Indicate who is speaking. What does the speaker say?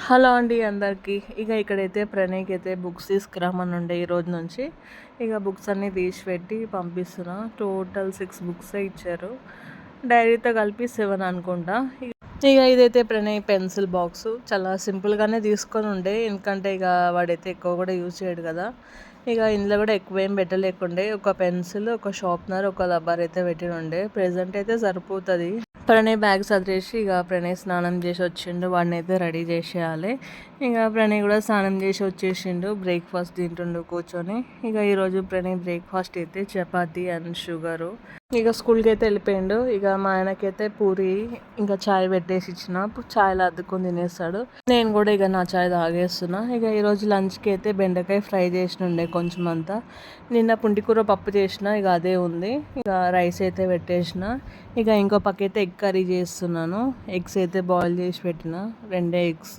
Speaker 1: Hello అండి అందరికీ. ఇక్కడైతే ప్రణయ్‌కి అయితే బుక్స్ తీసుకురమ్మని ఉండే ఈరోజు నుంచి. బుక్స్ అన్నీ తీసి పెట్టి పంపిస్తున్నా. టోటల్ 6 బుక్సే ఇచ్చారు. డైరీతో కలిపి 7 అనుకుంటా. ఇదైతే ప్రణయ్ పెన్సిల్ బాక్సు. చాలా సింపుల్‌గానే తీసుకొని ఉండే. ఎందుకంటే వాడైతే ఎక్కువ కూడా యూజ్ చేయడు కదా! ఇందులో కూడా ఎక్కువేం పెట్టలేకుండే. ఒక పెన్సిల్, ఒక షార్ప్నర్, ఒక రబ్బర్ అయితే పెట్టినుండే. ప్రెజెంట్ అయితే సరిపోతది. ప్రణయ్ బ్యాగ్ సదిరేసి ప్రణయ్ స్నానం చేసి వచ్చిండు. వాడినైతే రెడీ చేసేయాలి. ప్రణయ్ కూడా స్నానం చేసి వచ్చేసిండు. బ్రేక్ఫాస్ట్ తింటుండు కూర్చొని. ఈరోజు ప్రణయ్ బ్రేక్ఫాస్ట్ అయితే చపాతీ అండ్ షుగరు. స్కూల్కి అయితే వెళ్ళిపోయిండు. మా ఆయనకైతే పూరి చాయ్ పెట్టేసి ఇచ్చిన. చాయ్లో అద్దుకొని తినేస్తాడు. నేను కూడా నా చాయ్ తాగేస్తున్నా. ఈరోజు లంచ్కి అయితే బెండకాయ ఫ్రై చేసినుండే కొంచెం అంతా. నిన్న పుంటికూర పప్పు చేసిన. అదే ఉంది. రైస్ అయితే పెట్టేసిన. ఇంకో పక్క అయితే ఎగ్ కర్రీ చేస్తున్నాను. ఎగ్స్ అయితే బాయిల్ చేసి పెట్టిన 2 ఎగ్స్.